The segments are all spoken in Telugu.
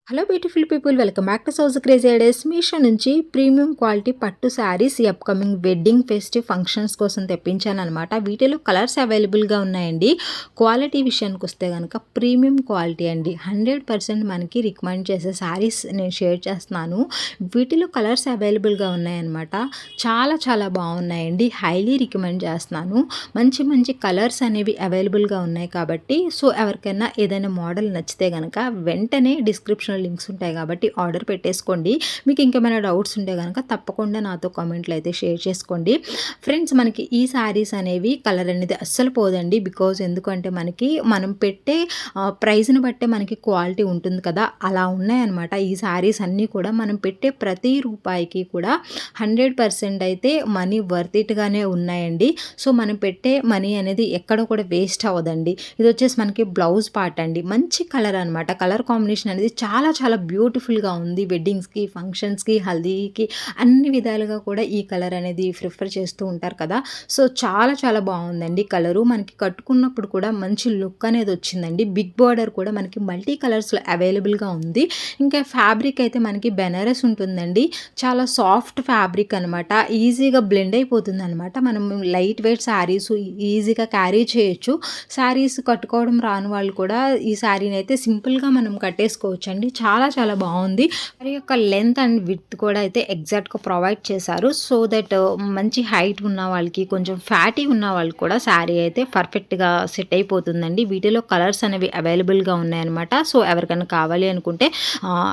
Hello beautiful people, welcome back to సౌజ్ క్రేజీ ఐడియాస్. మీషో నుంచి ప్రీమియం క్వాలిటీ పట్టు శారీస్ ఈ అప్కమింగ్ వెడ్డింగ్ ఫెస్టివ్ ఫంక్షన్స్ కోసం తెప్పించాను అనమాట. వీటిలో కలర్స్ అవైలబుల్గా ఉన్నాయండి. క్వాలిటీ విషయానికి వస్తే కనుక ప్రీమియం క్వాలిటీ అండి. 100% మనకి రికమెండ్ చేసే శారీస్ నేను షేర్ చేస్తున్నాను. వీటిలో కలర్స్ అవైలబుల్గా ఉన్నాయన్నమాట. చాలా చాలా బాగున్నాయండి. హైలీ రికమెండ్ చేస్తున్నాను. మంచి మంచి కలర్స్ అనేవి అవైలబుల్గా ఉన్నాయి కాబట్టి ఎవరికైనా ఏదైనా మోడల్ నచ్చితే కనుక వెంటనే డిస్క్రిప్షన్ లింక్స్ ఉంటాయి కాబట్టి ఆర్డర్ పెట్టేసుకోండి. మీకు ఇంకేమైనా డౌట్స్ ఉంటే కనుక తప్పకుండా నాతో కామెంట్లు అయితే షేర్ చేసుకోండి. ఫ్రెండ్స్, మనకి ఈ శారీస్ అనేవి కలర్ అనేది అస్సలు పోదండి. బికాజ్ ఎందుకంటే మనం పెట్టే ప్రైస్ని బట్టే మనకి క్వాలిటీ ఉంటుంది కదా, అలా ఉన్నాయన్నమాట. ఈ శారీస్ అన్నీ కూడా మనం పెట్టే ప్రతి రూపాయికి కూడా 100% అయితే మనీ వర్త్ ఇట్గానే ఉన్నాయండి. మనం పెట్టే మనీ అనేది ఎక్కడ కూడా వేస్ట్ అవ్వదండి. ఇది వచ్చేసి మనకి బ్లౌజ్ పార్ట్ అండి. మంచి కలర్ అనమాట. కలర్ కాంబినేషన్ అనేది చాలా చాలా బ్యూటిఫుల్గా ఉంది. వెడ్డింగ్స్కి, ఫంక్షన్స్కి, హల్దీకి అన్ని విధాలుగా కూడా ఈ కలర్ అనేది ప్రిఫర్ చేస్తూ ఉంటారు కదా. చాలా చాలా బాగుందండి కలరు. మనకి కట్టుకున్నప్పుడు కూడా మంచి లుక్ అనేది వచ్చిందండి. బిగ్ బార్డర్ కూడా మనకి మల్టీ కలర్స్లో అవైలబుల్గా ఉంది. ఇంకా ఫ్యాబ్రిక్ అయితే మనకి బెనారస్ ఉంటుందండి. చాలా సాఫ్ట్ ఫ్యాబ్రిక్ అనమాట. ఈజీగా బ్లెండ్ అయిపోతుంది అనమాట. మనం లైట్ వెయిట్ శారీస్ ఈజీగా క్యారీ చేయొచ్చు. శారీస్ కట్టుకోవడం రాని వాళ్ళు కూడా ఈ శారీని అయితే సింపుల్గా మనం కట్టేసుకోవచ్చు అండి. చాలా చాలా బాగుంది. మరి యొక్క లెంత్ అండ్ విడ్త్ కూడా అయితే ఎగ్జాక్ట్గా ప్రొవైడ్ చేశారు. దట్ మంచి హైట్ ఉన్న వాళ్ళకి, కొంచెం ఫ్యాటీ ఉన్న వాళ్ళకి కూడా శారీ అయితే పర్ఫెక్ట్గా సెట్ అయిపోతుందండి. వీటిలో కలర్స్ అనేవి అవైలబుల్గా ఉన్నాయన్నమాట. ఎవరికైనా కావాలి అనుకుంటే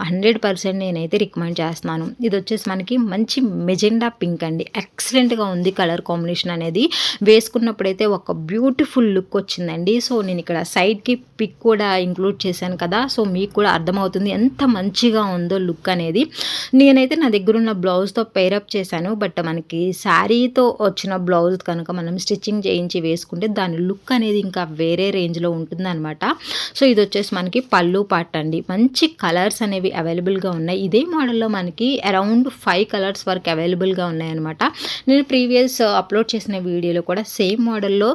100% నేనైతే రికమెండ్ చేస్తున్నాను. ఇది వచ్చేసి మనకి మంచి మెజెండా పింక్ అండి. ఎక్సలెంట్గా ఉంది కలర్ కాంబినేషన్ అనేది. వేసుకున్నప్పుడైతే ఒక బ్యూటిఫుల్ లుక్ వచ్చిందండి. నేను ఇక్కడ సైడ్కి పిక్ కూడా ఇంక్లూడ్ చేశాను కదా, మీకు కూడా అర్థమవుతుంది ఎంత మంచిగా ఉందో లుక్ అనేది. నేనైతే నా దగ్గర ఉన్న బ్లౌజ్తో పేరప్ చేశాను. బట్ మనకి శారీతో వచ్చిన బ్లౌజ్ కనుక మనం స్టిచ్చింగ్ చేయించి వేసుకుంటే దాని లుక్ అనేది ఇంకా వేరే రేంజ్లో ఉంటుందన్నమాట. ఇది వచ్చేసి మనకి పళ్ళు పార్ట్ అండి. మంచి కలర్స్ అనేవి అవైలబుల్గా ఉన్నాయి. ఇదే మోడల్లో మనకి అరౌండ్ 5 కలర్స్ వరకు అవైలబుల్గా ఉన్నాయన్నమాట. నేను ప్రీవియస్ అప్లోడ్ చేసిన వీడియోలో కూడా సేమ్ మోడల్లో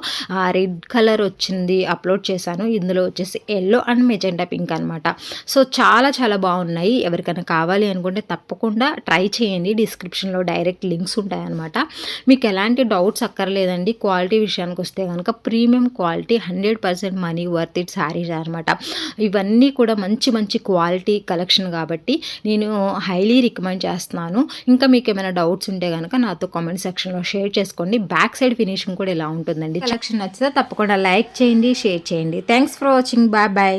రెడ్ కలర్ వచ్చింది అప్లోడ్ చేశాను. ఇందులో వచ్చేసి ఎల్లో అండ్ మెజెండా పింక్ అనమాట. చాలా చాలా బాగున్నాయి. ఎవరికైనా కావాలి అనుకుంటే తప్పకుండా ట్రై చేయండి. డిస్క్రిప్షన్లో డైరెక్ట్ లింక్స్ ఉంటాయన్నమాట. మీకు ఎలాంటి డౌట్స్ అక్కర్లేదండి. క్వాలిటీ విషయానికి వస్తే కనుక premium quality 100% money worth it saris అనమాట. ఇవన్నీ కూడా మంచి మంచి క్వాలిటీ కలెక్షన్ కాబట్టి నేను హైలీ రికమెండ్ చేస్తున్నాను. ఇంకా మీకు ఏమైనా డౌట్స్ ఉంటే కనుక నాతో కామెంట్ సెక్షన్లో షేర్ చేసుకోండి. బ్యాక్ సైడ్ ఫినిషింగ్ కూడా ఇలా ఉంటుందండి. కలెక్షన్ నచ్చితే తప్పకుండా లైక్ చేయండి, షేర్ చేయండి. Thanks for watching. Bye bye.